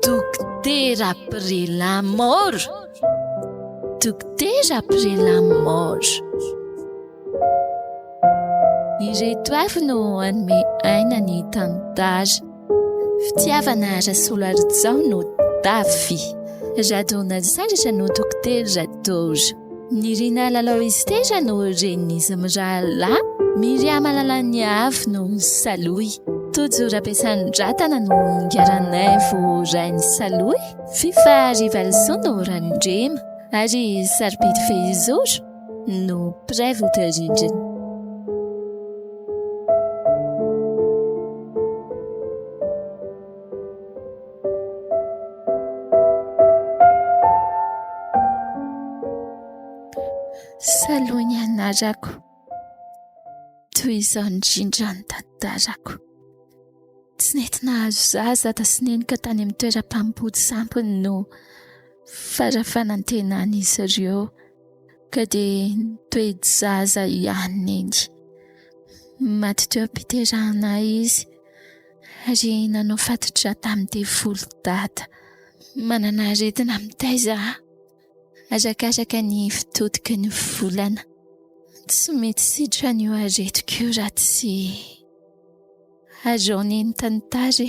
Dokotera Prelamor. Dokotera Prelamor. Ireto avy no anome aina ny tantara. Fitiavana Rasolarizao no Davy. Radona Sandratra no Dokotera Radora. Nirina Lalao-Estera no Renise Mirala. Miriama Lalaniavy no Saloy. Tojo Rabesandrantana no Ngaranaivo Rainy Saloy. Fifa Rivalson no Randrema. Ary Saripity Fehizoro no Praivotra Rindrina. Saloy ny anarako, toy izao indrindra ny tantarako. Tsy nety nahazo zaza tasinenika tany amin'ny toeram-pamipody sampony no farafanantenana izy ireo, ka dia toedy zaza ihany eny. Maty teo am-piterahana izy, ary nanao fatotra tamin'ny devolo dada. Manana aretina mitaiza arakaraka ny fitodiky ny volana. Tsy mety sidra an'io aretiko io raha tsy azaony ny tantara.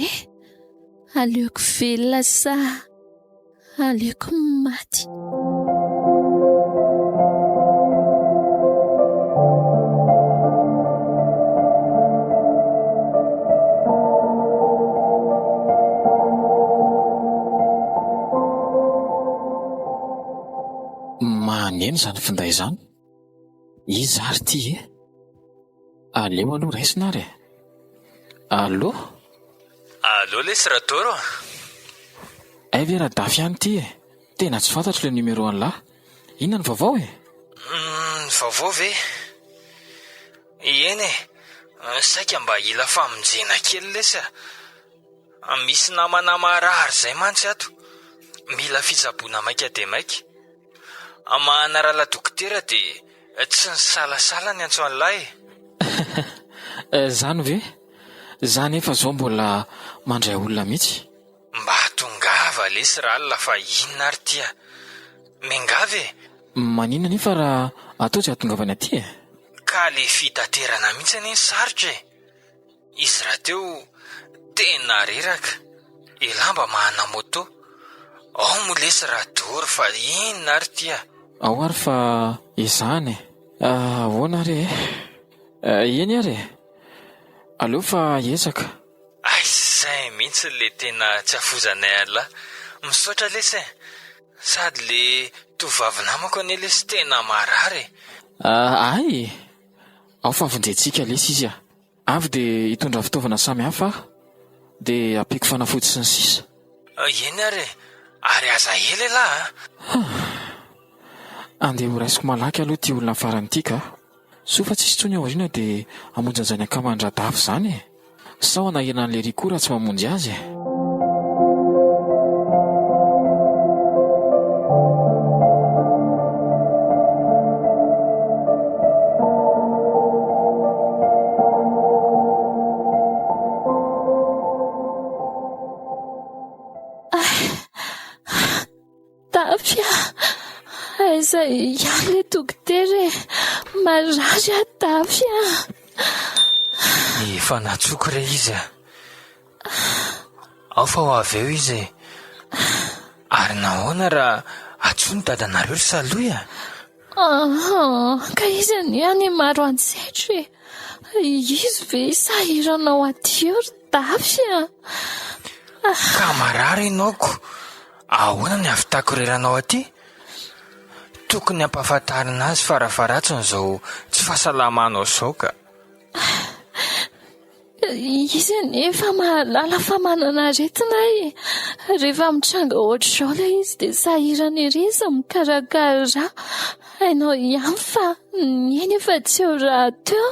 Aleoko velona sa aleoko maty? Maneno izany finday izany. Izy ary ty e. Aleo aloha raisina ary. Allo? Allo lesy Radoro. Ve Radafy ihany ty e. Tena tsy fantatro ilay numéro an'lahy. Inona ny vaovao e? Vaovao ve? Eny e, saika mba ila famonjena kely lesa. Misy namana marary zay mantsy ato. Mila fitsaboana maika dia maika. Mahanarala dokotera dia tsy ny salasala ny antso an'lahy. Zany ve? Zany efa zao mbola mandray olona mihitsy. Mba tongava lesy ralina fa inona ary tia. Mengave? Maninona nefa raha atao tsy hatongavany aty e? Ka le fitaterana mihitsy ny sarotra e. Izy raha teo tena reraka. Elamba mahana moto. Ao mo lesy Radoro fa inona ary tia. Ao ary fa izany e. Ahoana ary e? Eny ary e. Aleo fa hiezaka. Zay mihitsy le tena tsy afozanay ala. Misaotra lesy e. Sady le tovavy namako ane lesy tena marary. Ay, ao fa avondrentsika lesy izy a. Avy dia hitondra fitaovana samy hafa dia ampiko fanafody sy ny sisa. Eny ary aza hely lahy. Andeha ho raisiko malaky aloha ty olona farany ity ka. Sofa tsisy tsony aoriana dia hamonjy an'izany akaman-dradafy izany e. Sao anahirana an'ilay rikora tsy mamonjy azy e. Davy, aiza ihany le dokotera e. Marary Davy. Efa natsoko re izy. Ao fa ho avy eo izy. Ary nahoana raha atsony dadanareo ry Saloy a? Ka izy ihany maro antsetro e. Izy ve sahiranao aty eo ry Davy? Ka marary ianaoko. Ahoana ny avitako reranao aty? Tokony ampahafantarina azy farafaratsiny izao tsy fahasalamanao izao ka. Izy nefa mahalala fa manana aretina e. Rehefa mitranga ohatr'izao ilay izy dia sahirana ery izy mikarakara. Hainao ihany fa eny efa tsy eo raha teo.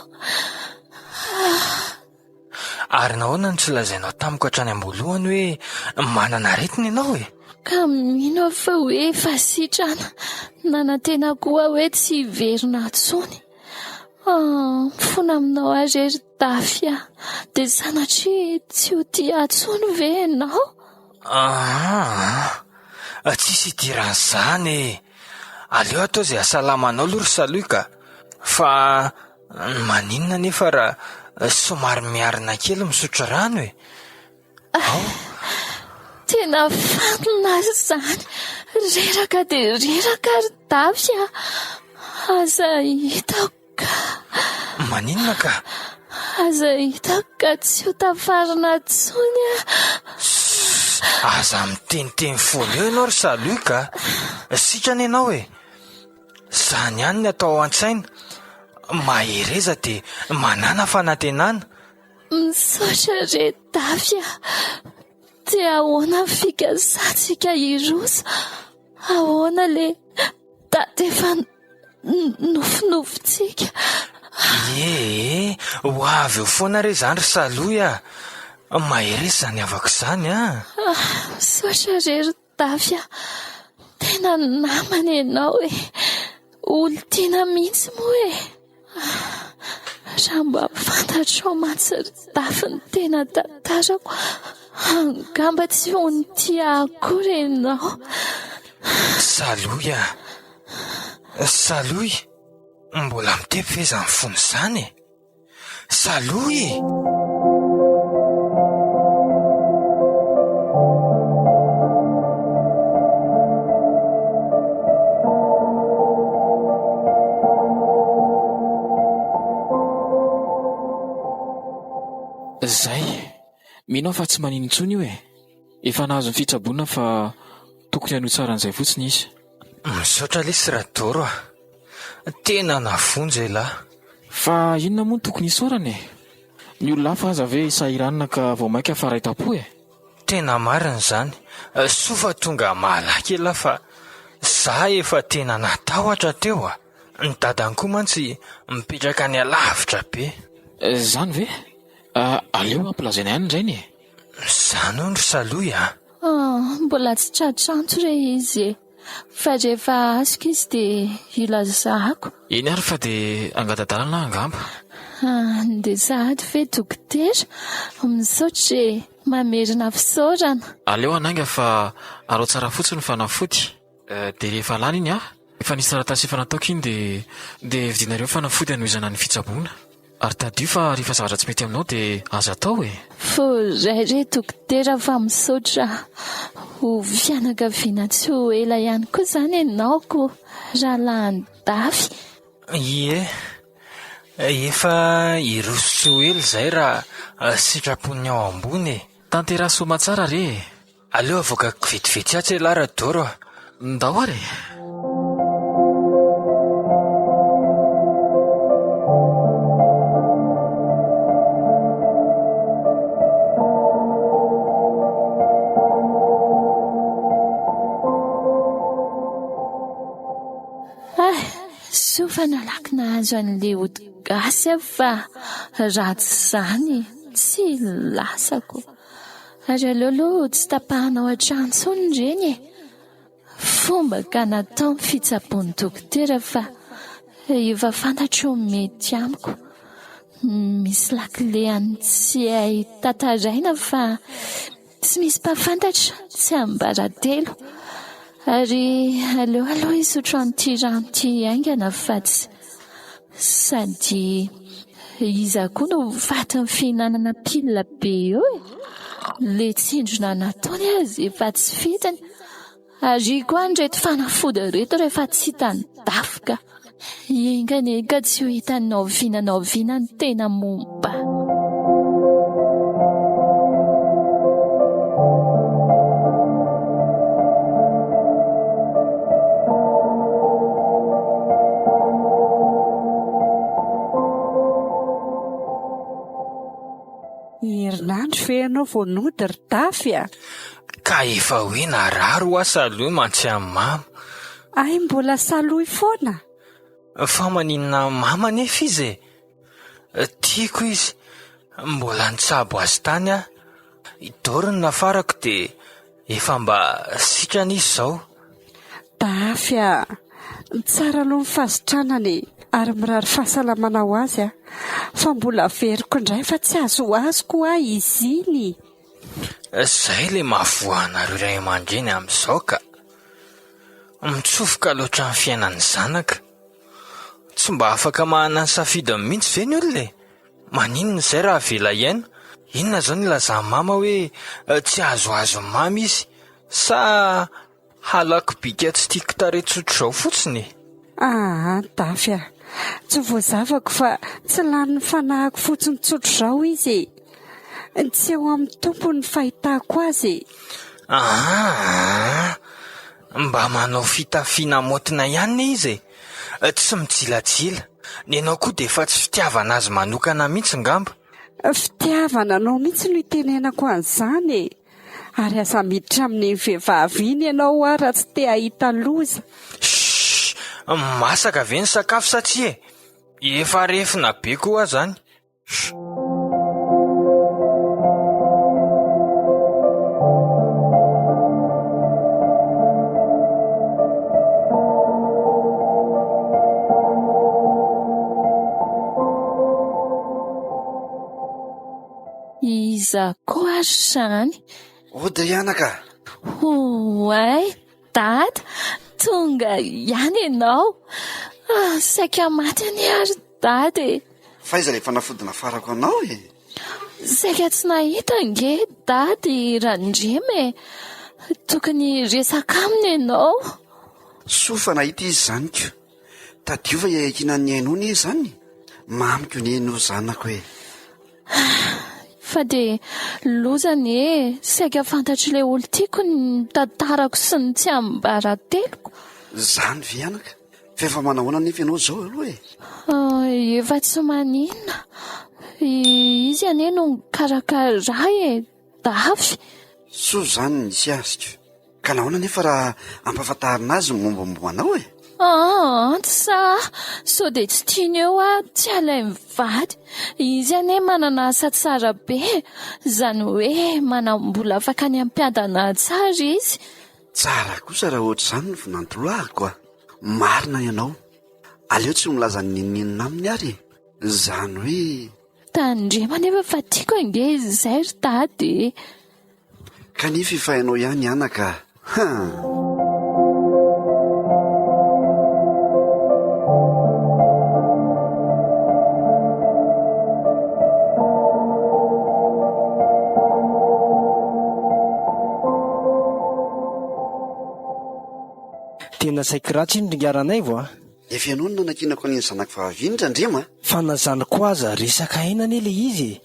Ary nahoana ny tsy lazainao tamiko hatrany am-boalohany hoe manana aretina ianao e? ka mino fa hoe efa sitrana nanantena koa hoe tsy hiverina atsony. Fona aminao arery Dafy dia sanatria tsy ho tia atsony ve ianao? Tsisy idiran'izany. Aleo atao izay asalamanao aloha ry Saloy ka. Fa maninona nefa raha somary miarina kely misotro rano e? Tena fantona izany. Reraka dia reraka ry Dafy. Aza hitako ka. Maninona ka? Aza hitako ka tsy ho tafarina atsony. Aza miteniteny foana eo ianao ry Saloy ka. Sitrana ianao e. Izany ihany ny atao an-tsaina. Mahereza dia manana fanantenana. Misaotra re Dafy. Dia ahoana ny fikasantsika iroso? Ahoana le daty efa nofinofitsika? Ho avy eo foana re izany ry Saloy a. Mahereza izany avako izany a. Misaotra re ry Dafy. Tena namana ianao e. Olon-tiana mihitsy moa e. Raha mba fantatrao mantsy ry Dafy ny tena tantarako, angamba tsy hony tia akory ianao. Saloy a. Saloy, mbola mitepy ve izany fony izany e? Saloy! Zay, minao fa tsy manino intsony io e. Efa nahazo ny fitsaboana fa tokony hanohy tsara an'izay fotsiny izy. Misaotra lesy radoro a. Tena navonjy lahy. Fa inona moa no tokony hisaorana e? Ny olona hafa aza ve sahiranina ka vao mainka faraitapo e? Tena marina izany. Soa fa tonga malaky ela fa za efa tena natahotra teo a. Ny dadany koa mantsy mipetraka any alavitra be. Zany ve? Aleo ampilazaina ihany indrainy e. Izany hono ry Saloy a. Mbola tsy tratranto re izy e. Fa rehefa azoko izy dia ilazako. Iny ary fa dia angadadalana angamba. Dia sahady ve dokotera? Misaotra e, mamerina fisaorana. Aleo ananga fa arao tsara fotsiny ny fanafody. Dia rehefa lany iny efa nisy taratasy efa nataoko iny dia vidinareo fanafody hanohizana ny fitsaboana. Ary tadio fa rehefa zavatra tsy mety aminao dia azo atao e. Ray re dokotera fa misaotra. Ho fianakaviana tsy ho ela ihany koa izany ianao ko rahalahy Dafy. Ie, efa iroso tsy ho ela izay raha sitrapony ao ambony e. Tanterasoa tsara re. Aleo avoakako vetivety atsy lahy radoro a. Ndao ary. Sofa nalaky nahazo an'le ody gasy fa ratsy izany tsy lasako. Ary aleo tsy tapahanao hatrany intsony ireny e. Fomba ka natao ny fitsaboan'ny dokotera fa efa fantatro mety amiko. Misy lakile any tsy hay tantaraina fa tsy misy mpafantatra tsy ambaratelo. Ary aleo isotro an'ity rano ity aingana fa tsy sady iza koa no vatiny fihinanana pilina be eo e. Le tsindrona nataony azy efa tsy fitany. Ary koa an'ireto fanafody reto rehefa tsy hitany Dafy ka engany ka tsy ho hitanao viana ny tena momba. Herinandro ve ianao vao nody ry Dafy a? Ka efa hoe narary ho Saloy mantsy amin'ny mama. Ay, mbola Saloy foana. Fa maninona mama nefa izy e. Tiako izy. Mbola nitsabo azy tany a. Idoriny nafarako dia efa mba sitrana izy izao. Dafy tsara aloha ny fazitranany ary mirary fahasalamana ho azy fa mbola veriko indray fa tsy azo ho azoko izy iny. Izay le mahavoanareo iray aman-dreny amin'izao ka mitsofoka loatra ny fiainan'ny zanaka. Tsy mba afaka mahana ny safidiny mihitsy ve ny olona? Maninona izay raha vela iaina? Inona izao ny ilazan'ny mama hoe tsy azoazo mamy izy, sa halako bika tsy tiako tarehy-tsotro izao fotsiny? Dafy tsy voazavako fa tsy lany ny fanahiko fotsiny tsotro izao izy. Tsy eo amin'ny tompony fahitako azy. Mba manao fitafiana motina ihany izy, tsy mijilatsila. Ny ianao koa dia efa tsy fitiavana azy manokana mihitsy ngamba. Fitiavana anao mihitsy no itenenako an'izany. Ary aza miditra amin'ny vehivavy iny ianao raha tsy te hahita loza. Masaka ve ny sakafo satria efa refina be koa zany. Iza koa zany? Ody ianaka. Hoay, dada, tonga ihany ianao. Saika maty any ary dada. Faiza ilay fanafodina farako anao e? Saika tsy nahita nge dada Randremy. Tokony resaka aminy ianao. Sofa nahita izy zany ko. Tadiova iahikina ny ainony izy zany. Mamiko ny aino zanako e. Fa de lozany saika fantatry ilay olo tiako ny tantarako sy ny tsy ambarateloko. Zany ve ianaka? Fa efa manahoana nefa ianao zao aloha e? Efa tsy maninona. Izy ane no karakara Dafy. So zany nisy aziko. Ka nahoana nefa raha ampahafantarina azy mombamomba anao e? Sa so de tsy tiany eo tsy alay mivady. Izy ane manana asa tsara be, zany hoe manambola afaka ny ampiadana tsara izy. Tsara kosa raha ohatr' izany ny vinantoloahako marina ianao. Aleo tsy milaza ny ninina aminy ary. Zany hoe Tandrema nefa fa tiako ange izay ry dady. Kanefa efa hainao ihany ianaka. Tena saiko ratsy iny ringaranay vo Efa ianao no nanakinako an'iny zanako vahaviany Randrema. fa nazanako aza resaka aina anie le izy.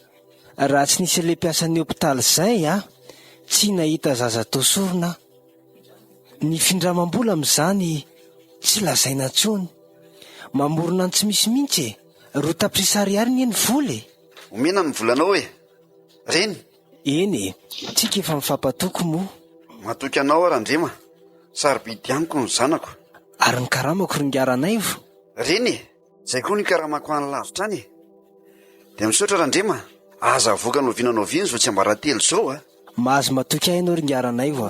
Raha tsy nisy le mpiasan'ny hopitaly izay tsy nahita zaza tosorina. Ny findramam-bola amin'izany tsy lazaina intsony. Mamorona ny tsy misy mihitsy ro taprisary ary ny eny voly. Omena ny volanao e. Reny. Eny tsika efa mifampatoko moa. Matoky anao Randrema. Sarobidy amiko ny zanako. Ary ny karamako ringaranay vo. Reny zay koa ny karamako any lavitra any. De misaotra Randrema. Aza avoaka novinanao viny zao tsy ambaratelo zao Mahazo matoky ahy ianao ringaranay vo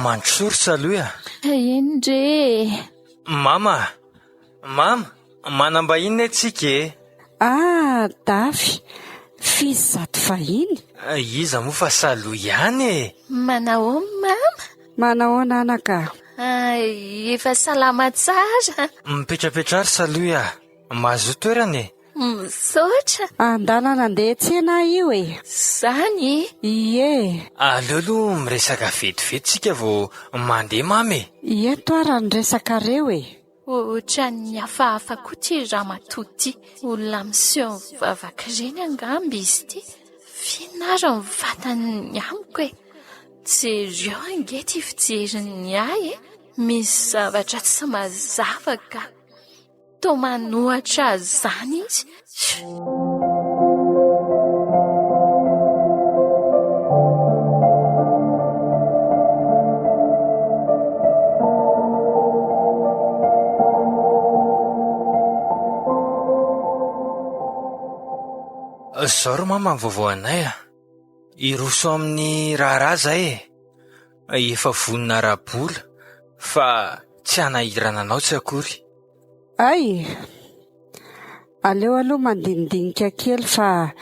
Mantsorosa aloha. Endre. Mama, manambahiny atsika e. Dafy, fizy zato fahiny. Iza moa fa saloa ihany e. Manao mama? Manahoana anaka? Efa salama tsara. Mipetrapetrary saloa mahazo toerana e. Misaotra. Andana nandeha tsena io e. Zany? Ie. Aleo aloha miresaka vetivety tsika vao mandeha mamy. Ieto ara ny resaka reo e. Ohatra ny hafahafa koa ty ramatoa ty. Olona miseho vavaka ireny angamba izy ty. Finara ny vatany amiko e. Jereo ange ty fijeriny ahy e. Misy zavatra tsy mazava ka. To manohatra zany izy. Zaho ro mama ny vaovao anay iroso amin'ny raharaha zay efa vonina rahabola fa tsy hanahirana anao tsy akory. Ay, aleo aloha mandinidinika kely fa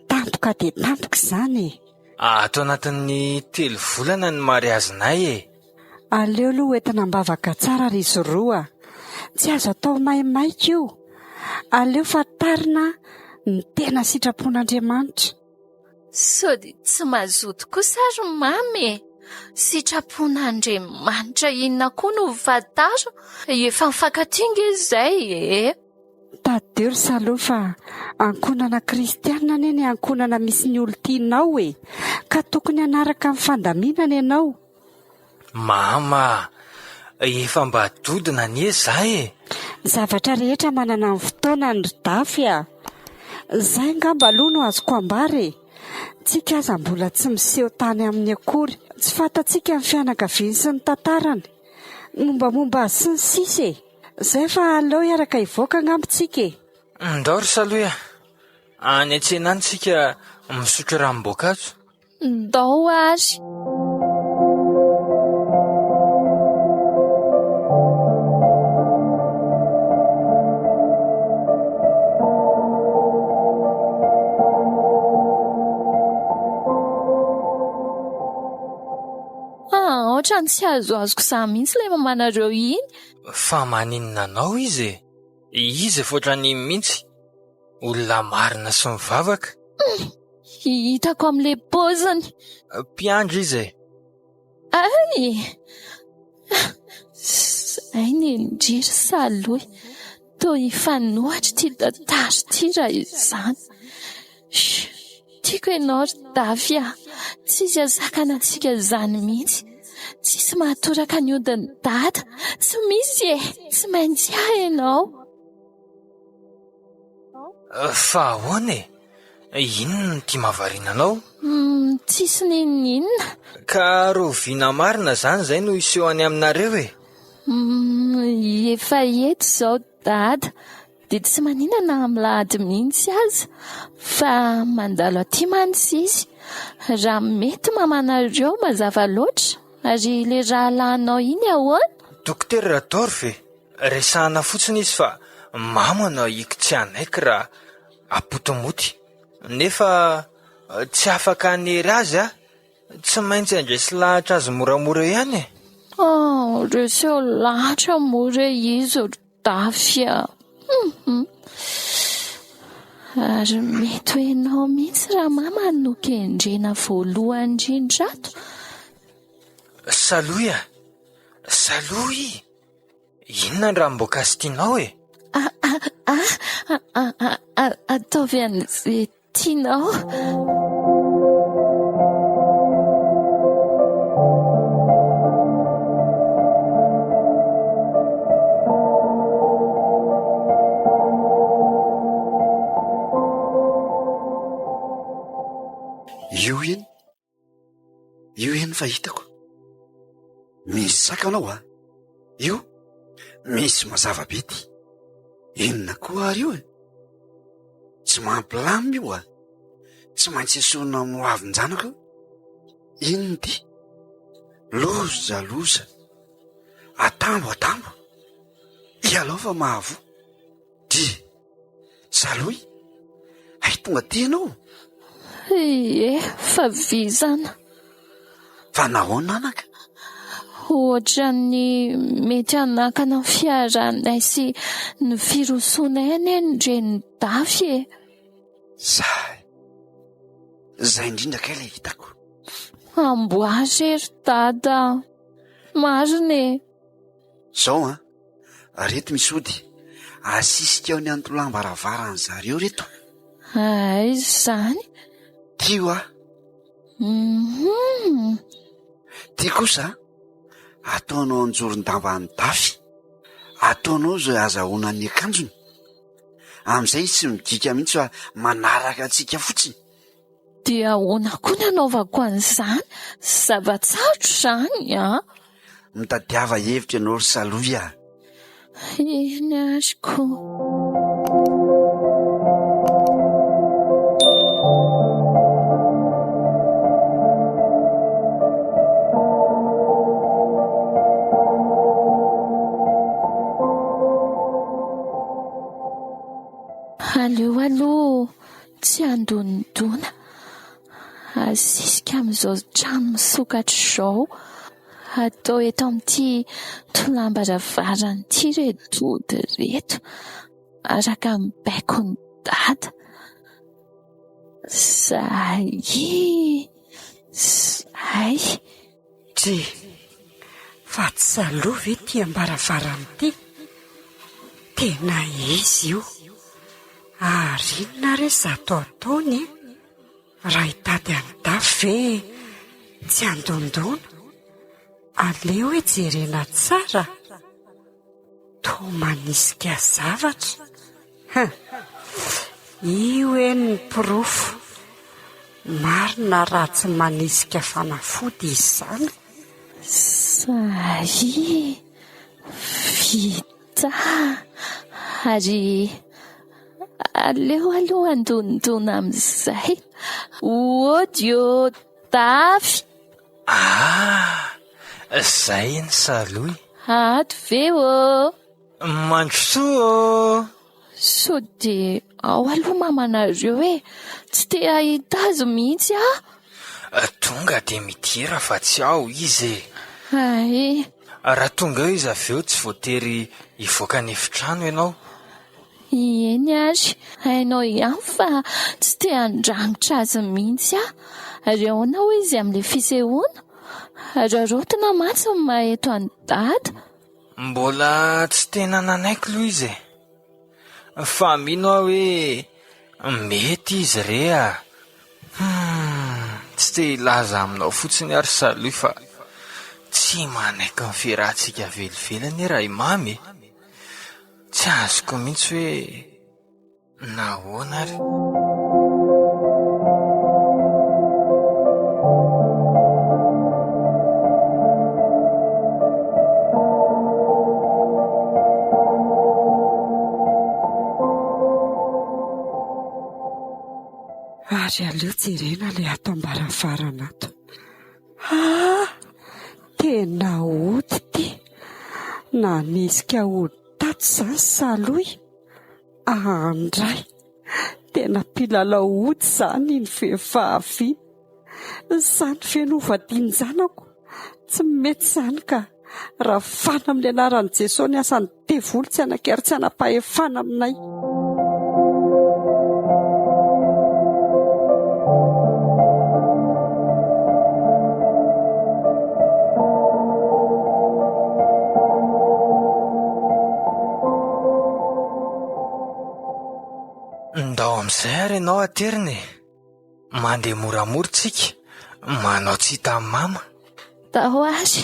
tampoka dia tampoka izany. Ato anatin'ny 3 volana ny mariazinay Aleo aloha entina mbavaka tsara ry izy roa. Tsy azo atao maimaika io. Aleo fatarina ny tena sitrapon'Andriamanitra. Sody tsy mazoto kosa ry mamy. Sitrapon'Andriamanitra inona koa no vataro? Efa mifankatinga izay Tadeo ry saloha fa ankonana kristianina anie ankonana misy ny olo-tianao ka tokony hanaraka amin'ny fandaminana ianao. Mama, efa mba dodina anie zaho Ny zavatra rehetra manana ny fotoanany ry dafy Zay ngamba aloha no azoko ambary. Tsika aza mbola tsy miseho tany amin'ny akory. Tsy fantatsika ny fianakaviany sy ny tantarany, mombamomba azy sy ny sisa Zay fa aleo hiaraka hivoaka ngambitsika Ndao ry saloha, any an-tsena any tsika misotro ranom-boankazo. Ndao ary. Ohatrany tsy azoko za mihitsy ilay mamanareo iny. Fa maninona anao izy efa ohatrany mihitsy olona marina sy mivavaka. Hitako amin'ilay paoziny. Mpiandry izy Ay, zay ny indrisy saloha. Toa ifanohatra ty tantara ty raha izany. Tiako ianao ry dafy tsisy azakana antsika izany mihitsy. Tsisy mahatoraka ny odiny dada. Tsy misy tsy maintsy ianao. Fa ahoana inona no tia mahavariana anao? Tsisy ninona. Ka roviana marina zany zay no iseho any aminareo Efa eto izao dada, dia tsy maninana milahady mihitsy aza fa mandalo aty mantsisy. Raha mety mamanareo mazava loatra ary ilay raha lahinao iny ahoana? Dokotera Radorfe, resahana fotsiny izy fa mamana iko tsy anaiky raha apotomoty. Nefa tsy afaka hanery azy tsy maintsy andraisy lahatra azy moramora ihany Reseo lahatra mora izy ry dafy Ary mety ho ianao mihitsy raha mama no kendrena voalohany indrindrato. Saloha inona ny ranom-boankazo tianao Ataovy an'izay tianao. Io iny fa hitako misy sakanao io misy mazava be ty. Inona koa ary io tsy mampilamy io tsy maintsy esorina moavin-janako. Inona ty? Loza atambo ialao fa mahavo ty saloy ay tonga ty ianao Fa vizana. Fa nahoana anaka? Ohatra ny mety hanakana fiaranay sy ny firosonay any ndreny dafy Zay indrindra kay ilay hitako. Amboary ry dada. Marina Zao reto misy ody asisika ao ny antolambaravarany zareo reto. Ay zany. Tio ty kosa ataonao anjoron-damba ny dafy, ataonao zay azahoana ny akanjony. Amin'izay tsy midika mihitsy fa manaraka antsika fotsiny. Dia ahoana koa ny anaovako an'izany? Zava-tsarotra izany Mitadiava hevitra ianao ry saloha Iny azoko. Aleo aloha tsy andonidona, azisika amin'izao trano misokatra izao, atao eto amin'ity tolam-baravarana ity reto ody reto, araka ny baikony dada. Zay. Fa tsy salova ve ty ambaravarana ity? Tena izy io. Inona re zato ataony? Raha hitady an-dafy ve tsy andondona? Aleo hoe jerena tsara. Toa manisika zavatra. Io ny pirofo. Marina raha tsy manisika fanafody izy izany. Vita. Ary aleo aloha andonidona amin'izay. Odio dafy. Zay ny saloy. Ato ve ô? Mandrosoa. So dia ao aloha mamanareo hoe tsy te ahita azy mihitsy Tonga dia midira fa tsy ao izy. Ay. Raha tonga eo izy avy eo tsy voatery hivoaka ny efitrano ianao. Eny ary, hainao ihany fa tsy te handrangitra azy mihitsy Ary ahoana ho izy amin'ilay fisehoana? Rarotina mantsy ny maheto any dada. Mbola tsy tena nanaiky aloha izy. Fa mino aho hoe mety izy rea. Tsy te hilaza aminao fotsiny ary saloy fa tsy manaiky ny fiarahantsika velivelany raha imamy. Tsy azoko mihitsy hoe nahoana ary. Ary aleo jerena ilay ato ambaravarana ato. Tena ody ty. Nanisika ody tato izany saloy. Andray. Tena mpilalao ody izany ny vehivavy. Izany fenovan-tiany zanako. Tsy mety izany ka. Raha fana amin'ny anaran'i Jesosy ny asany devoly tsy hanakary tsy hanapahefana aminay. Ndao amin'izay ary ianao ateriny. Mandeha moramora tsika. Manao tsy hita amin'ny mama. Dao ary.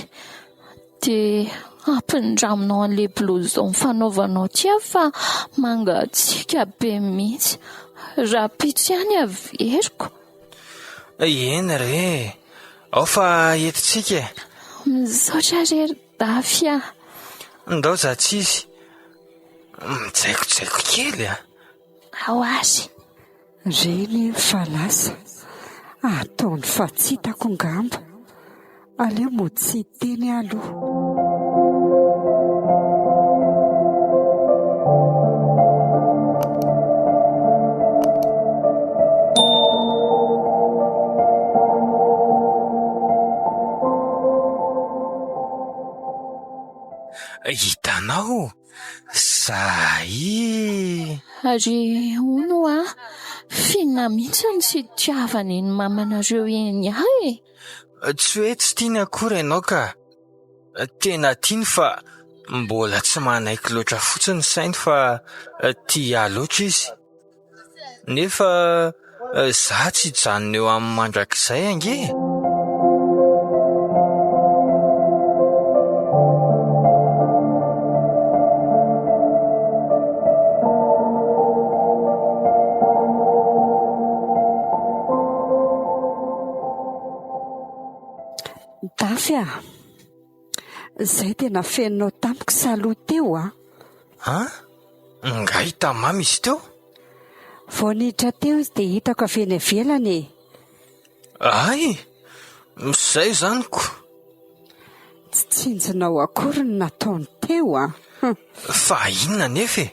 Dia ampindraminao an'ilay blouson fanaovanao tia fa mangatsiaka be mihitsy. Rapitso ihany averiko. Eny re. Ao fa entintsika. Misaotra rery dafy Ndao zatsisy. Mitsaikontsaiko kely Ao ary. Reny fa lasa. Ataony fa tsy hitako ngamba. Aleo mo tsy teny aloha. Hitanao. Zay. Ary hono finna mihitsy ny tsy tiavany ny mamanareo eny Tsy hoe tsy tiany akory ianao ka. Tena tiany fa mbola tsy manaiky loatra fotsiny sainy fa tia loatra izy. Nefa za tsy hijanona eo amin'ny mandrakizay ange. Dafy izay tena feninao tampoka saloy teo Nga hita mamy izy teo? Vao niditra teo izy dia hitako avy eny ivelany. Ay, izay zaniko. Tsy tsinjonao akory ny nataony teo a. Fa inona nefa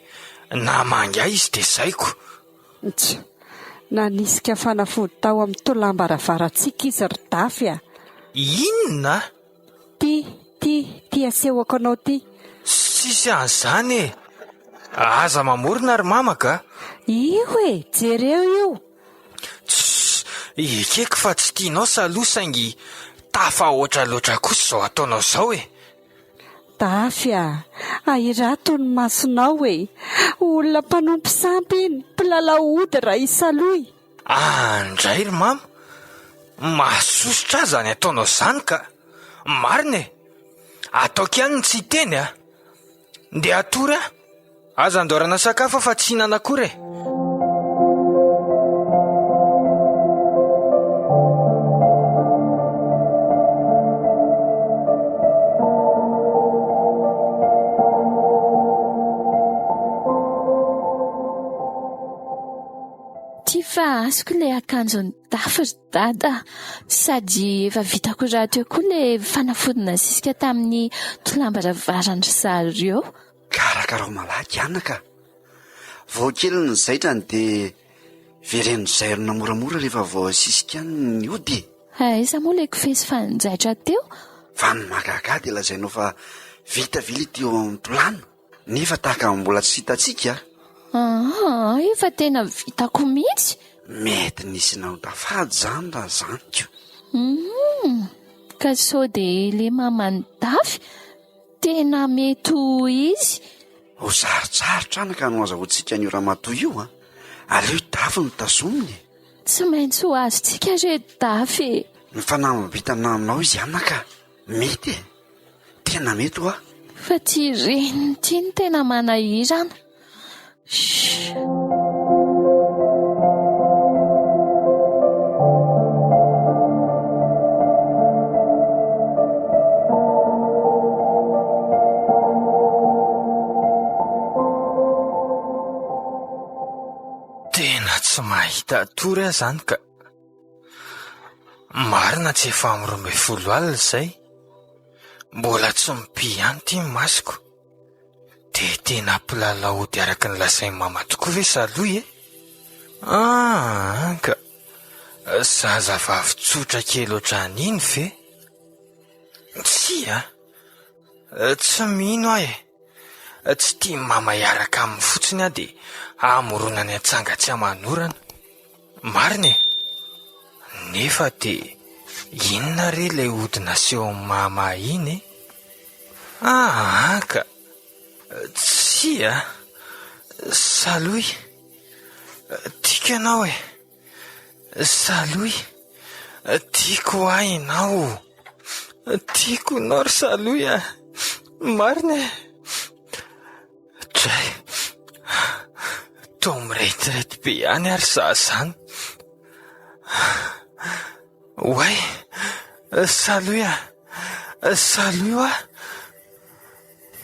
namangy ahy izy dia zaiko. Tsy, nanisika fanafody tao amin'ny tolambaravarantsika izy ry Dafy a. Inona? Ty asehoko anao ty. Sisy an'izany e. Aza mamorona ry mamaka. Io e, jereo io. Ekeko fa tsy tianao saloha saingy tafahoatra loatra kosa izao ataonao izao e. Dafy a, ahirato ny masonao e. Olona mpanompo sampy iny, mpilalao ody raha isalohy. Andray ry mama, mahasosotra aza ny ataonao izany ka. Marina e, ataoko ihany ny tsy teny a. Ndeha atory a, aza andorana sakafo fa tsy hinana akory e. Fa azoko ilay akanjon'ny Dafy ry dada, sady efa vitako raha teo koa ilay fanafody nasisika tamin'ny tolambaravarandry zareo. Karakarao malaky anaka. Vao kely ny zaitrany dia veren'ny zairona moramora rehefa vao sisika ny ody. Aiza moa ilay kofesy fanjaitra teo? Fa ny mahagaga dia lazainao fa vita vily teo amin'ny tolana. Nefa tahaka mbola tsy hitantsika. Efa tena vitako mihitsy. Mety nisy naotafady zany raha zaniko. Ka sao dia ilay mamany Dafy tena mety ho izy. Ho sarotsarotra anaka no azahoantsika ny ramatoa io a. Aleo Dafy no tazominy. Tsy maintsy ho azontsika reto Dafy. Ny fanamabitana aminao izy anaka. Mety e. Tena mety ho a. Fa ty reniny ty ny tena manahirana. Tena tsy mahita tory aho zany ka. Marina tsy efa amin'ny 12 alina izay. Mbola tsy mipihany ty masoko. Dia tena mpilalao ody araka ny lasain'ny mama tokoa ve saloy e? Ka zazavavy tsotra kely ohatran'iny ve? Tsia, tsy mino aho e. Tsy tia mama hiaraka amin'ny fotsiny aho dia amorona ny atsanga tsy amanorana. Marina e, nefa dia inona re ilay ody naseho amin'ny mama iny e? Ka tsia, saloy, tiako ianao e. Saloy, tiako ahy ianao. Tiako ianao ry saloy a. Marina e. Dray, toa miretirety be ihany ary za zany. Oay, saloy a. Saloy a.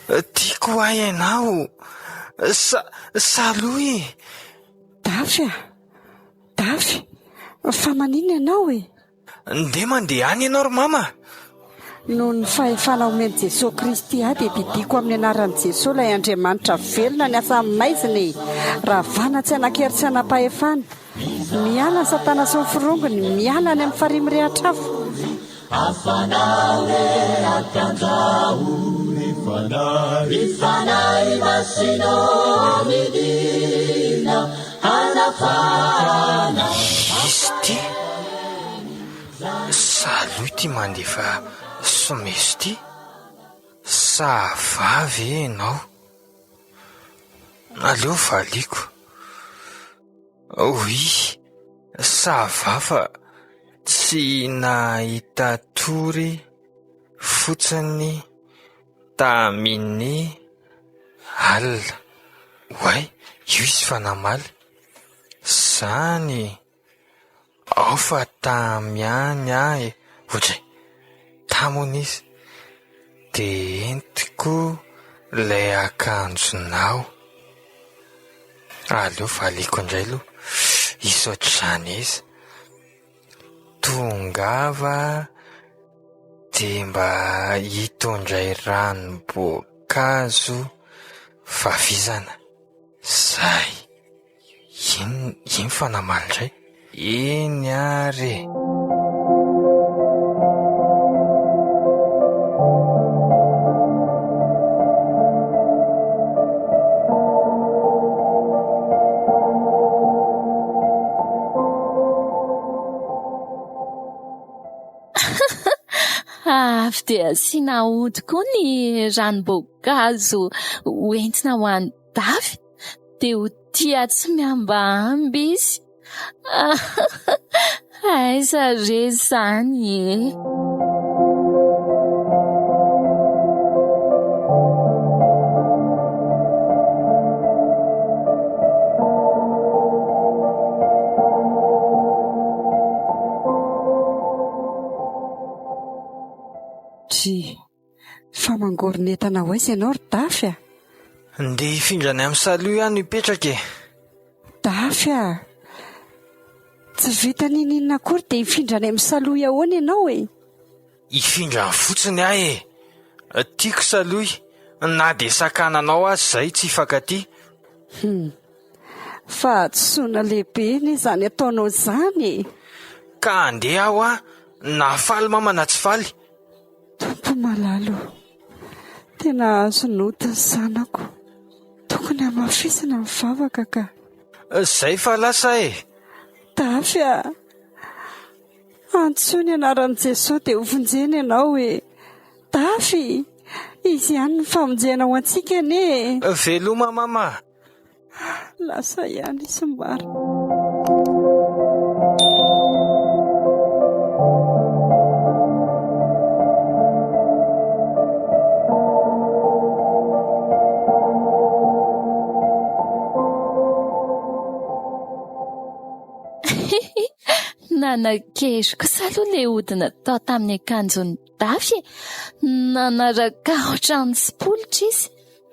Tiako ahy ianao. Saloy. Dafy a, Dafy, fa manino ianao e? Ndeha mandeha any ianao ry mama. Noho ny fahefana omeny Jesosy Kristy ahy dia didiko amin'ny anaran'i Jesosy ilay Andriamanitra velona ny asa amin'ny maiziny. Ravana tsy anankeri tsy anam-pahefana. Miala ny satana sy ny firongony, miala ny amin'ny farihy mirehatra afo. Ifanay masino midina anafana. Izy ty saloy ty mandefa someso ty. Savavy ianao. Aleo valiko. Oy, savafa tsy nahita tory fotsiny tamin'ny alina. Oay, io izy fa namaly. Zany ao fa tamiany ahy. Ohatray, tamony izy. Dia entiko ilay akanjonao. Aleo valiko indray aloha. isotr'izany izy. Tongava dia mba hitondray ranom-boankazo favizana. Zay, iny fa namaly indray. Iny ary. Avy dia asiana ody koa ny ranom-boankazo hoentina ho an'ny Dafy, dia ho tia tsy miambaamby izy. Aiza re izany? Fa mangoronetana ho aiza ianao ry Dafy? Ndeha hifindrany amin'ny saloa ihany hipetraka e. Dafy, tsy vita ninina akory dia hifindrany amin'ny saloa ahoana ianao e? Hifindrany fotsiny ahy e. Tiako saloy, na dia sakananao azy izay tsy hifankatia. Fa tsoina lehibe ny izany ataonao izany e. Ka andeha aho na faly mama na tsy faly. Tompo malalo, tena azo nota ny zanako. Tokony hamafisana ny vavaka ka. Izay fa lasa e. Dafy, antsoiny anaran'i Jesosy dia hovonjena ianao e. Dafy, izy ihany ny famonjena ho antsika ane. Veloma mama. Lasa ihany izy marina. Nanakeziko saloha ilay hodina tao tamin'ny akanjon'ny Dafy. Nanaraka ohatran'ny sipolitra izy.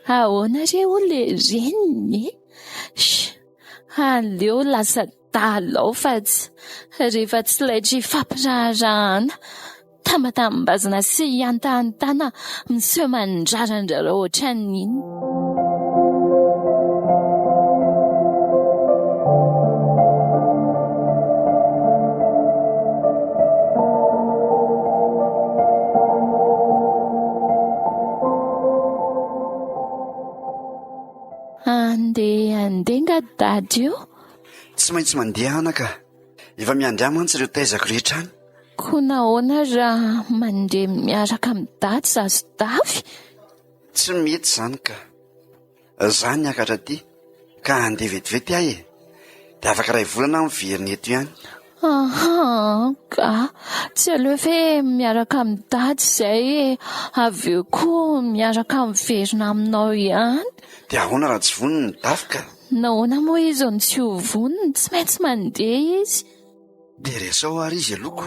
Ahoana re ho ilay reniny? Aleo lasa dalao fa rehefa tsy laitry fampirarahana. Tambatambazana sy iantahantana miseho mandrarandrara ohatran'iny. Andeha dady io? Tsy maintsy mandeha anaka. Efa miandry mantsy ireo taizako rehetra any. Koa nahoana raha mandeha miaraka amin'ny dady zazo Dafy? Tsy mety izany ka. Zany niakatra aty ka andeha vetivety ahy e. Dia afaka iray volana miverina eto ihany. Ka tsy aleo ve miaraka amin'ny dady izay avy eo koa miaraka miverina aminao ihany? Dia ahoana raha tsy voniny ny Dafy ka? Nahoana moa izy ny tsy ho voniny? Tsy maintsy mandeha izy. Dia resao ary izy aloko.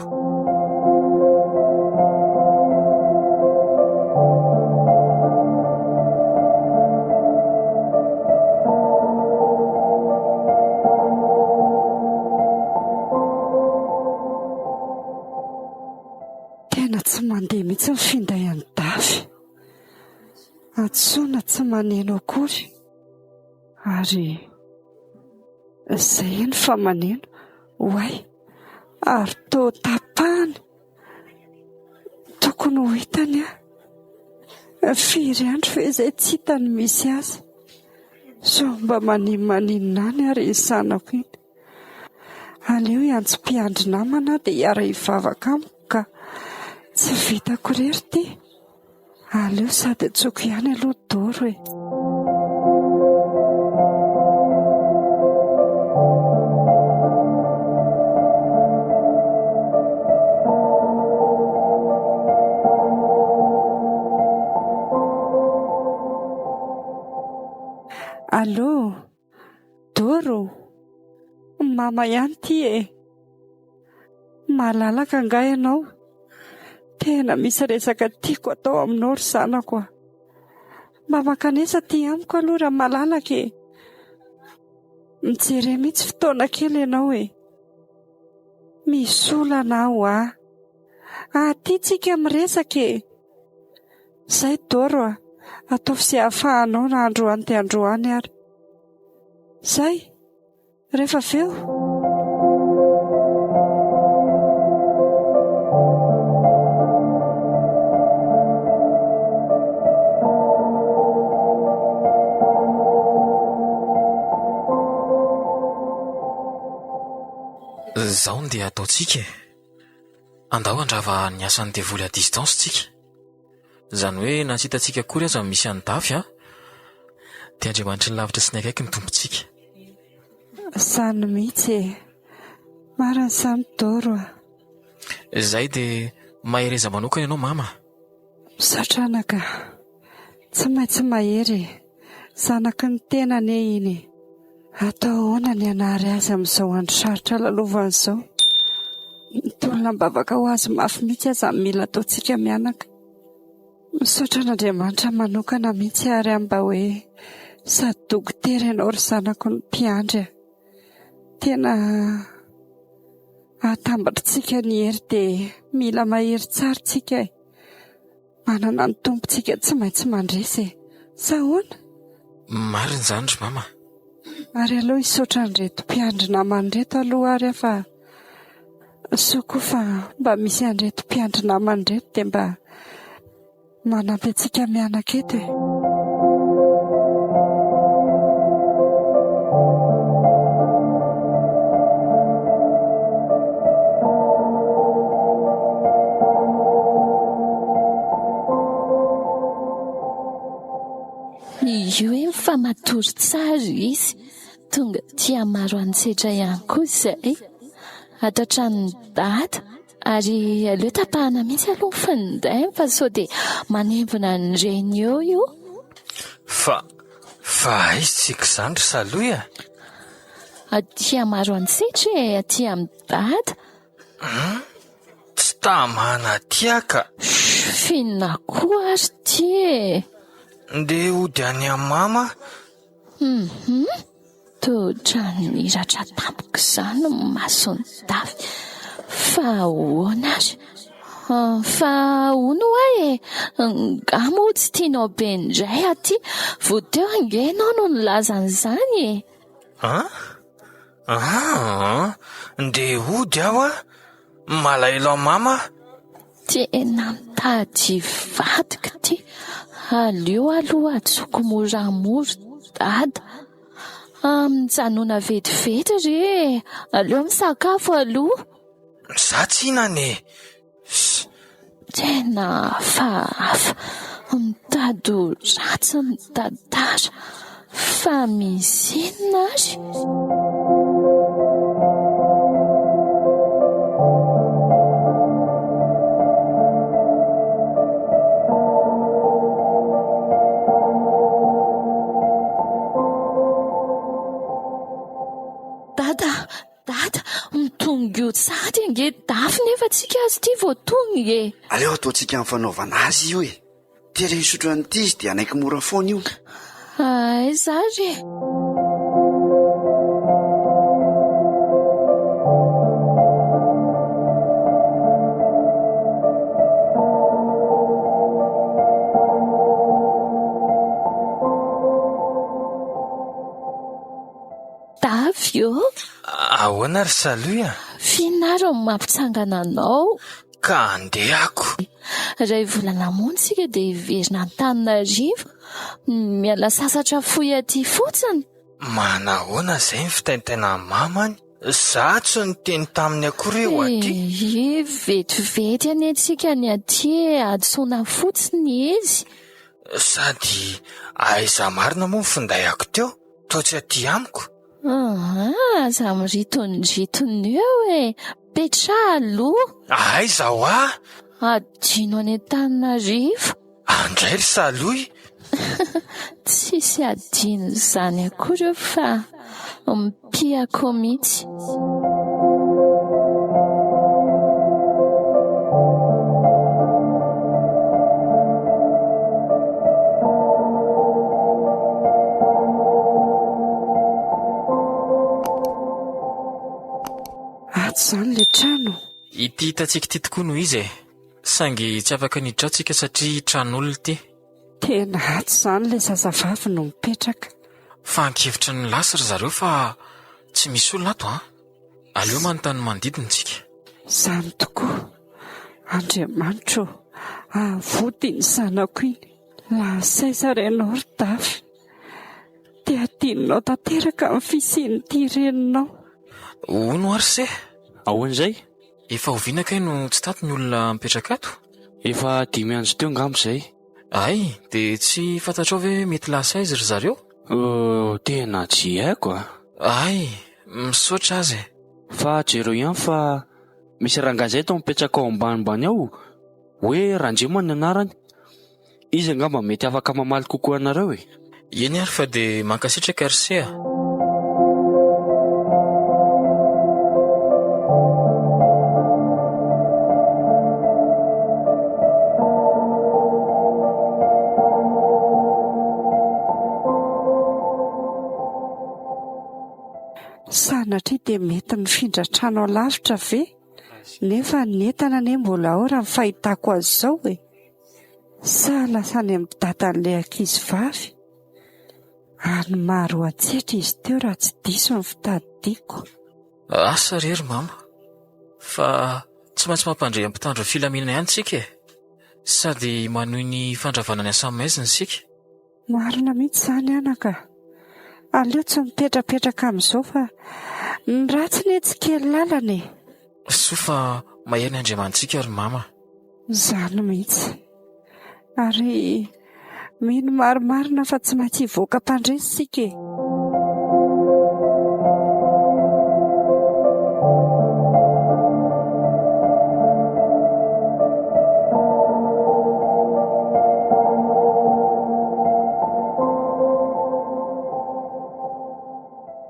Tena tsy mandeha mihitsy mifinday an'ny Dafy. Antsoina tsy maneno akory. Ary izay eny fa maneno. Oay, ary tô tapahany. Tokony ho hitany firy andro fa izay tsy hitany misy azy. So mba maninona any ary ny zanako iny. Aleo iantso-piandry namana dia hiara hivavaka amiko ka tsy vitako rery ty. Aleo sady atsoko ihany aloha doro e. Allo, Doro, mama ihany ty e. Malalaka nga ianao? Tena misy resaka tiako atao aminao ry zanako. Mba makanesa ty amiko aloha raha malalaka e. Mijery mihitsy fotoana kely ianao e. Misy olana aho aty tsika miresaka e. Izay Doro ataovy izay ahafahanao na androany dia androany ary. Izay, rehefa avy eo. Zaho dia ataontsika andao andrava ny asan'ny devoly à distance tsika. Izany hoe na tsy hitantsika akory aza misy andafy dia Andriamanitry ny lavitra sy ny akaiky ny tompontsika. Izany mihitsy e. Marina izany Doro Izay dia mahereza manokana ianao mama. Misatranaka. Tsy maintsy mahery. Zanaky ny tenany iny. Atao ahoana ny anary azy amin'izao andro sarotra lalovan'izao. Tolona mbavaka ho azy mafy mihitsy aza mila ataontsika mianaka. Misaotra an'Andriamanitra manokana mihitsy ary mba hoe sady dokotera ianao ry zanako ny mpiandry. Tena atambatritsika ny hery dia mila mahery tsara tsika. Manana ny tompontsika tsy maintsy mandresy. Sahoana? Marina izany ry mama. Ary aloha hisaotra an'ireto mpiandry namany reto aloha ary fa soa koa fa mba misy an'ireto mpiandry namany reto dia mba manampy antsika mianaka eto e. Io hoe mifamatory tsara izy. Tonga tia maro antsetra ihany koa izay. Ato an-tranon'ny dada. Ary aleo tapahana mihitsy aloha ny finday fa sao dia manembona ny reny eo io. Fa aizy tsika izany ry Saloy Tia maro antsetra aty amin'ny dada. Tsy tamana tiaka. Finna koa ary ty Ndeha hody any amin'ny mama. Totra ny iratra tampoka izany ny masony dafy. Fa ahoana ary? Fa hono hoe ngamo tsy tianao be indray aty. Vao teo ange ianao no nilazan'izany e. Ndeha hody aho malaelo amin'ny mama. Tena mitady vadika ty. Aleo aloha atsoko moramora dada. Mijanona vetivety re. Aleo misakafo aloha. Za tsy hinane. Tena hafahafa. Mitady ho ratsy ny tantara. Fa misy inona ary? Dada, mitonga io sady ange dafy nefa tsika azy ty vao tonga e. Aleo ataontsika amin'ny fanaovana azy io e. Tera hisotro an'ity izy dia anaiky mora foana io. Aiza re? Davy io? Ahoana ry Saloy Finaro ny mampitsangana anao. Ka andehako. Ray volana mony sika dia hiverina Antananarivo. Miala sasatra fohy aty fotsiny. Manahoana izay ny fitaintaina mamany? Za tsy niteny taminy akory eo aty. Vetivety any antsika ny aty adosoana fotsiny izy. Sady aiza marina moa ny findaiko teo. Toa tsy aty amiko. Aza miritony eo e. Petraha aloha. Aiza ho Adino any Antananarivo. Andray ry Saloy. Tsisy adino izany akory fa mpiako mihitsy. ity hitantsika ity tokoa no izy e. Saingy tsy afaka niditra ao tsika satria tran'olona ity. Tena atsy izany ilay zazavavy no mipetraka. Fa ankevitra ny lasy ry zareo fa tsy misy olona ato a. Aleo manontany manodidina tsika. Izany tokoa. Andriamanitro, avody ny zanako iny. Lasaisa renao ry Davy. Te adinonao tanteraka amin'ny fisian'ity reninao. Ono ary se? Ahoan'izay? Efa oviana kay no tsy tato ny olona mipetraka ato? Efa 5 andro teo angamba izay. Ay, dia tsy fantatrao ve mety lasa aiza ry zareo? Tena tsy haiko a. Ay, misaotra azy. Fa jereo ihany fa misy rangahy izay tao mipetraka ao ambanimbany ao, hoe Randremo ny anarany. Izy angamba mety afaka mamaly kokoa anareo e. Eny ary fa dia mankasitraka ry se a. Sanatria dia mety mifindra trano alavitra ve? Nefa ny entana anie mbola ao raha ny fahitako azy izao e. Sa lasa any amin'ny dadan'ilay ankizy vavy? Any maro atsetra izy teo raha tsy diso ny fitadidiako. Asa rery mama. Fa tsy maintsy mampandray ampitandro filaminana ihany tsika e. Sady manohy ny fandravanany asamaizina sika. Marina mihitsy izany anaka. Aleo tsy mipetrapetraka amin'izao fa ny ratsy ny tsy kely lalana e. Soa fa mahery ny andriamantsika ry mama. Izany mihitsy. Ary mino marimarina fa tsy maintsy hivoaka mpandresy sika e.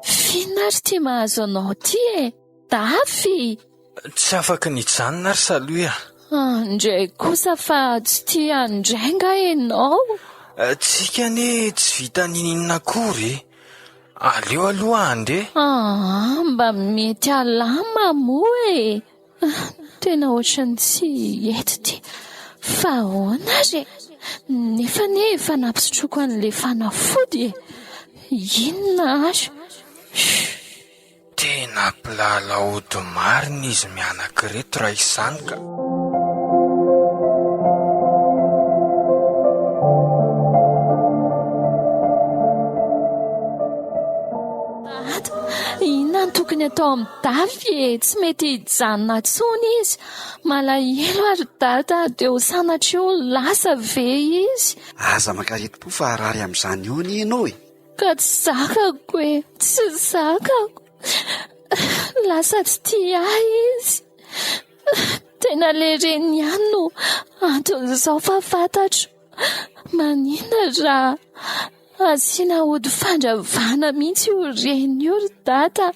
Finary tia mahazo anao ty e, Davy. Tsy afaka nijanona ry Saloia. Andray kosa fa tsy tia andrainga ianao. Tsika ane tsy vita ninina akory. Aleo aloha andre. Mba mety alama moa e. Tena ohatrany tsy eto ty. Fa ahoana re? Nefa efa nampisotroako an'ilay fanafody e. Inona azo? Tena mpilalao-ody marina izy mianankireto raha izany ka. Inona ny tokony atao amin'ny Davy e? Tsy mety hijanona intsony izy. Malahelo ary dada dia ho sanatria ho lasa ve izy? Aza mankareti-po fa arary amin'izany eo ni ianao e. Ka tsy zakako e, tsy zakako. Lasa tsy tia izy. Tena le reny ihany no anton'izao fa fantatro. Manina raha asiana ody fandravana mihitsy io reny io ry dada.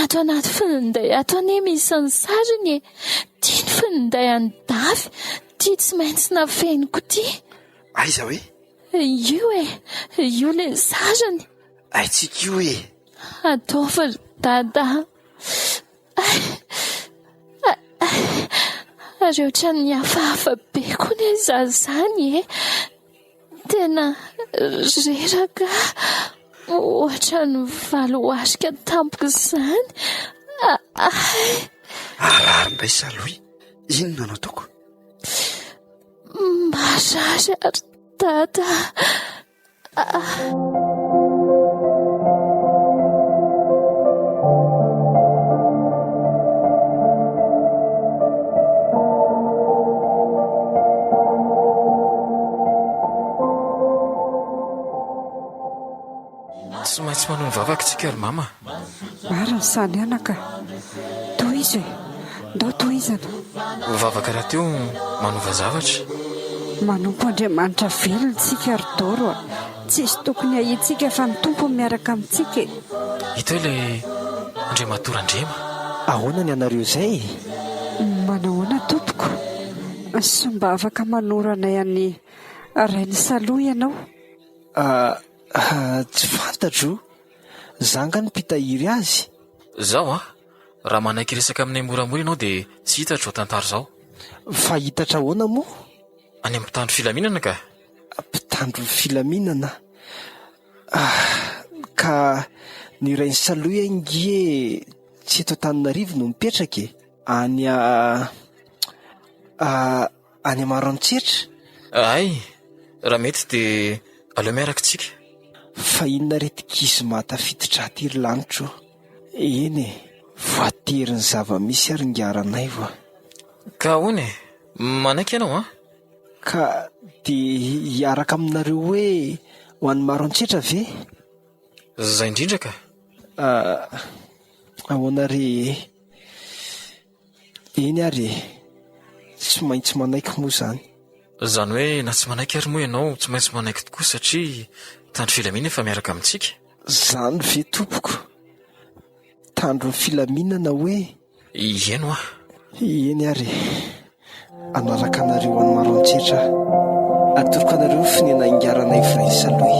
Ato anaty finday ato anie misy ny sariny e. Tia ny finday any Davy. Tia tsy maintsy nafeniko ty. Aiza hoe? Io e, io le sariny. Aitsika io e. Ataovy ry dada. Ary ohatran'ny hafahafa be koa ny zazany e. Tena reraka. Ohatran'ny valoasika tampoka izany. Arary indray Saloia. Inona no ataoko? Marary ary dada. Tsy maintsy manao vavaka tsika ry mama. Marina izany anaka. Tohizo e. Ndao tohizana. Vavaka raha teo manova zavatra. Manompo Andriamanitra velona tsika ry Doro. Tsisy tokony ahintsika fa ny tompo miaraka amintsika. Ito ilay Andriamatorandrema. Ahoana ny anareo izay? Manahoana tompoko? Sy mba afaka manoranay any Rainy Saloia ianao? Tsy fantatro. Zanga ny mpitahiry azy. Zaho Raha manaiky resaka aminay moramora ianao dia tsy hitatra ho tantara izao. Fa hitatra ahoana moa? Any amin'ny mpitandro filaminana ka. Mpitandro filaminana? Ka ny rainy Saloy ingie tsy eto Antananarivo no mipetraka e? Any Maroantsetra? Ay, raha mety dia aleo miaraka tsika. Fa inona retik'izy mahatafiditra aty ry lanitro? Eny e, voatery ny zava-misy ary ngiaranay va. Ka hono e, manaiky ianao a? Ka dia hiaraka aminareo hoe ho an'ny Maroantsetra ve? Zay indrindra ka. Ahoana re? Eny ary tsy maintsy manaiky moa izany. Izany hoe na tsy manaiky ary moa ianao tsy maintsy manaiky tokoa satria tandro filaminana efa miaraka amintsika. Zany ve tompoko? Tandro filaminana hoe? Ieno a. Eny ary anaraka anareo an'ny Maroantsetra, atoroko anareo finena ingaranay Vrainy Saloy.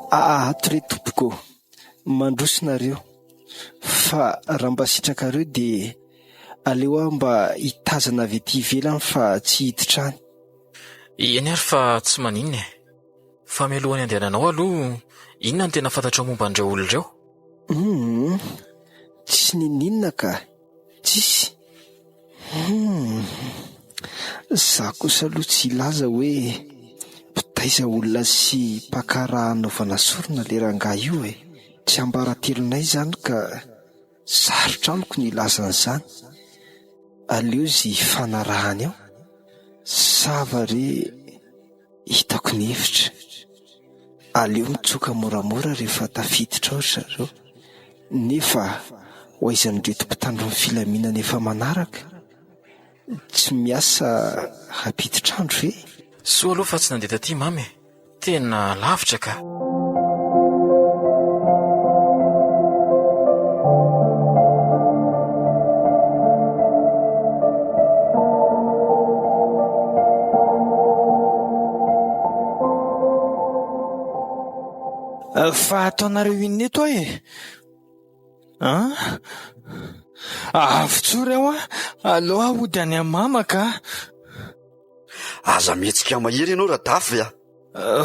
Ato tompoko, mandrosinareo fa raha mba sitrakareo dia aleo aho mba hitazana avy ety ivelany fa tsy hiditra any. Eny ary fa tsy maninona e. Fa mialohan'ny andehananao aloha, inona ny tena fantatrao momba an'ireo olon'ireo? Tsy ninona ka, tsisy. Za kosa aloha tsy ilaza hoe mpitaiza olona sy mpakara anaovana sorona le rangahy io e. Tsy ambaratelonay izany ka sarotra amiko ny ilazan'izany. Aleo zy fanarahany ao, savare hitako ny hevitra. Aleo mitsoka moramora rehefa tafiditra ao zareo. Nefa ho aizan'ireto mpitandro ny filaminana efa manaraka, tsy miasa hampiditra-andro ve? Soa aloha fa tsy nandeha taty mamy, tena lavitra ka. Fa ataonareo inona eto e? Avotsory aho aleo ahody any amama ka. Aza mihetsika mahery ianao raha dafy a.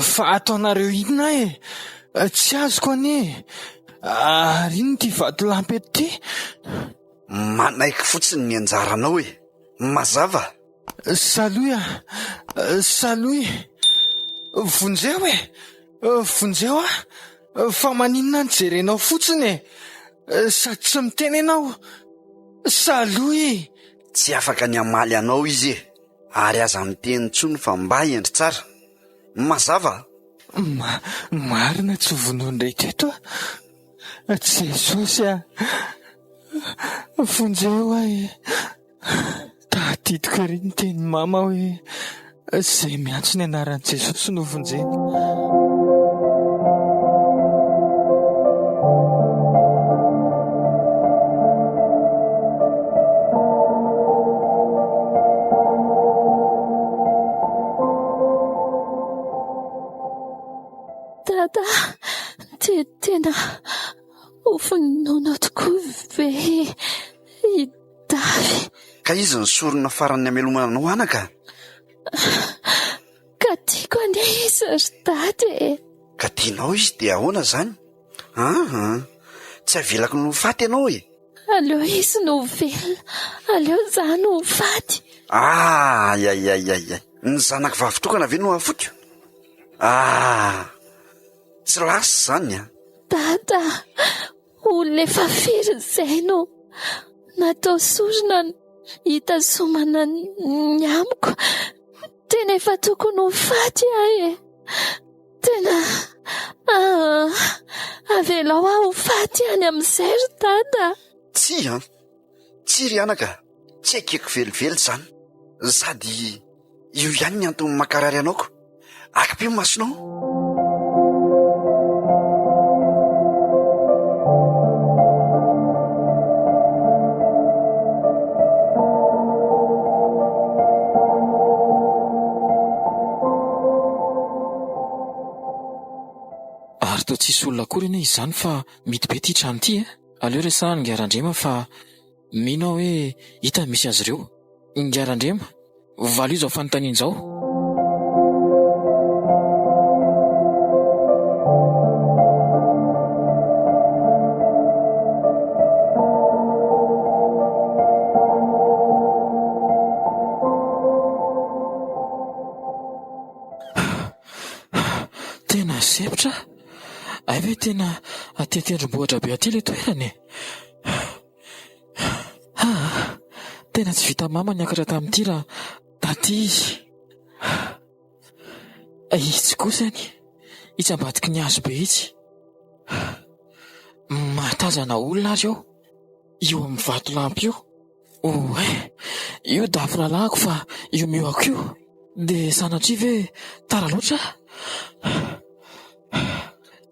Fa ataonareo inona e? Tsy azoko anie. Ary ino ty vato lampy eto ty? Manaiky fotsiny ny anjaranao e. Mazava. Saloy Saloy, vonjeo e. Vonjeo fa maninona ny jerenao fotsiny e? Sady tsy miteny ianao. Saloy. Tsy afaka ny amaly anao izy e. Ary aza miteny tsony fa mba endry tsara. Mazava. Marina tsy vonoiny rehetra eto a. Jesosy a. Vonjeo e. Tadidiko ery ny teny mama hoe izay miantso ny anaran'i Jesosy no vonjeny. Dada, tena ho voninona tokoa ve i Davy? Ka izy ny sorona farany amelomana anao anaka? Ka tiako anie izy ry dady. Ka tianao izy dia ahoana zany? Tsy avelako no faty ianao e. Aleo izy no velona, aleo za no faty. Ay. Ny zanako vavitokana ve no afotiko? Tsy lasy zany a. Dada, olona efa firy izay no natao sorona hitazomana ny amiko. Tena efa tokony ho faty ahy e. Tena avelao aho ho faty any amin'izay ry dada. Tsy ry anaka, tsy akeko velively zany. Sady io ihany ny antony makarary anaoko. Akipio masonao. misy olona akory anie izany fa mity be ty trano ty aleo resahany Ngarandrema fa mino aho hoe hita misy azy ireo. Ngarandrema, valo izao fanontaniana izao. Tena sepitra? Ay ve tena atetendrom-bohatra be aty ilay toerany? Tena tsy vita mama niakatra tamin'ity raha taty izy. Izy kosa any, izy ambadiky ny hazo be izy. Mahatazana olona azy eo amin'ny vatolampy io. Io dafy lalahako fa io mioako io. Dia sanatria ve tara loatra?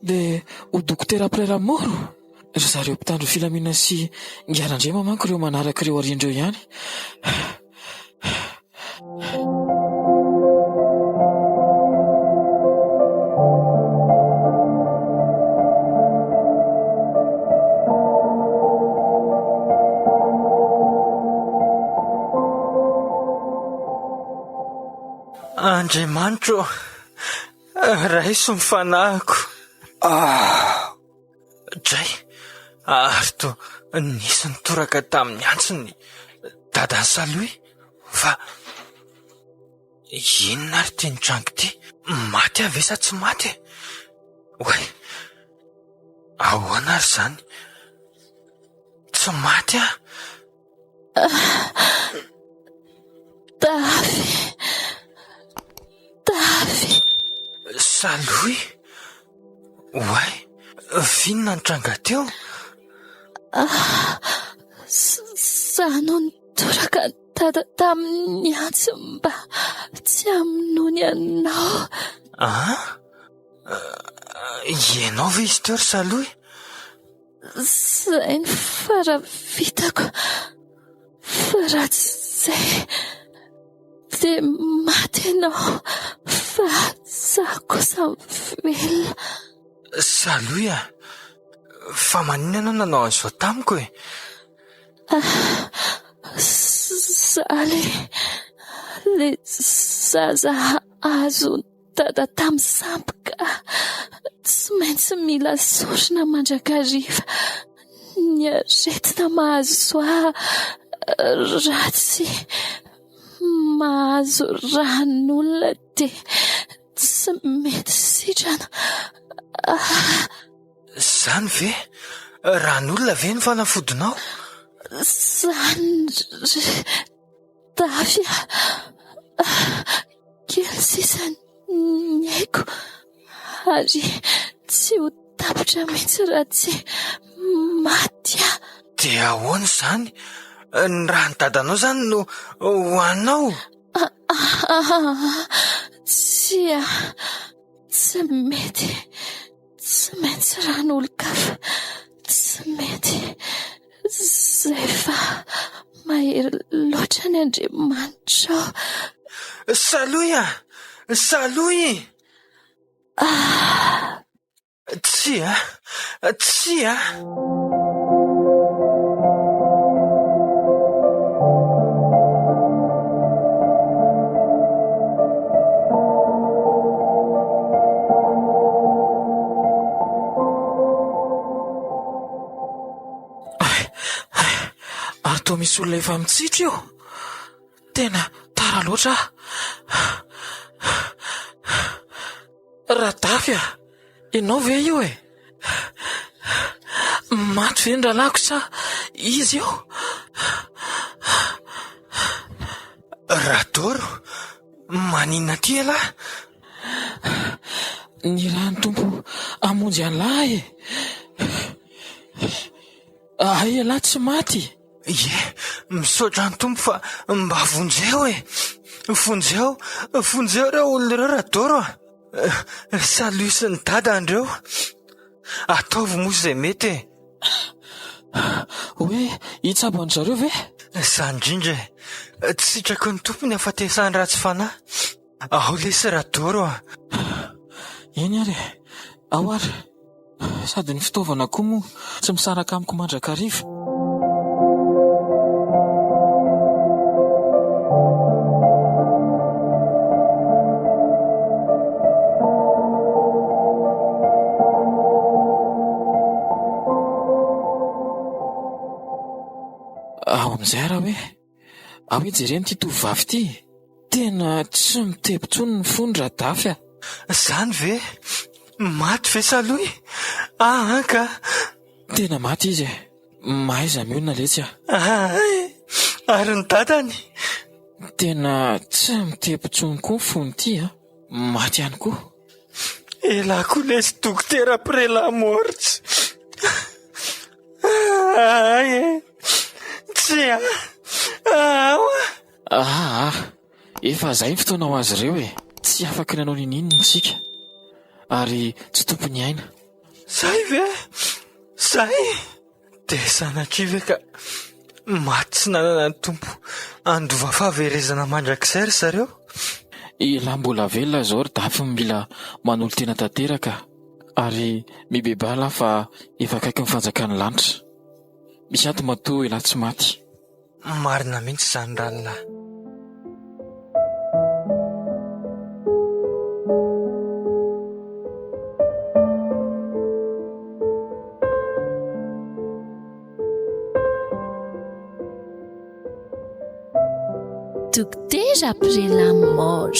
Dia ho dokotera Mpiray-Moro? Ry zareo mpitandro filaminana sy Ngarandrema manko ireo manaraka ireo ariandreo ihany. Andriamanitro, raiso ny fanahiko. Dray, ary to nisy nitoraka tamin'ny antsony dadan'ny Saloy fa inona ary ty nitrango ty? Maty avy sa tsy maty? Oay, ahoana ary zany? Tsy maty ah? Davy. Saloy? Oay, vinona nitranga teo? Sano nitoraka tamin'ny antso mba tsy hamonoany anao. Ianao ve izy teo ry Saloy? Zay ny fara vitako. Fa raha tsy zay dia maty ianao. Fa zaho kosa mivelona. Saloy ah, fa maninona nanao an'izao tamiko e? Zale zaza azo dada tamin'ny samboka tsy maintsy mila sorona mandrakariva. Ny aretina mahazo raha tsy mahazo ran'olona dia tsy mety sitrana. Zany ve? Ran'olona ve ny fanafodinao? Zany Davy, kely sisa ny haiko ary tsy ho tapitra mihitsy raha tsy maty aho. Dia ahoana izany? Ny rahan'ny dadanao izany no hoanao? Tsy mety. Tsy maintsy ran'olon-kafa. Tsy mety. Zay fa mahery loatra ny Andriamanitra. Saloy ah! Saloy! Tsy ah! Tsy ah! Ary toa misy olona efa mitsitra io. Tena tara loatra. Radafy ah, ianao ve io e? Maty ve ny rahalahyko sa izy io? Radoro, maninona ty alahy? Ny rahan'ny tompo amonjy alahy e. Ay alahy tsy maty. Ie, misaotra ny tompo fa mba vonjeo e. Vonjeo reo olona ireo Radoro. Saloy sy ny dadandreo. Ataovy moa izay mety e. Hoe hitsabo an zareo ve? Zany indrindra e, tsy sitraky ny tompony afatesany ratsy fanahy. Ao lesy Radoro ah. Eny ary, ao ary. Sady ny fitaovana koa moa tsy misaraka amiko mandrakariva. Ao amin'izay raha hoe jereny ity tovovavy ity, tena tsy mitebo intsony ny fony Radafy. Zany ve? Maty ve saloy? Ka Tena maty izy e. Mahaiza miolona letsy ary ny dadany? Tena tsy mitebo intsony koa ny fony ity maty ihany koa. Elako lesy dokotera prela morts. Tsy efa zay ny fotoana ho azy ireo tsy afaka nanao ninino tsika ary tsy tompony aina. Zay ve? Zay dia sanakivy ka maty tsy nanana ny tompo andova fahaverezana mandrakizay ry zareo. Ila mbola velona zao Radafy mila manolo tena tanteraka ary mibebala fa efa akaiky mifanjakany lanitra. Misy ato matoa ila tsy maty. Marina mihitsy izany ranolahy. Dokotera Prela Mor.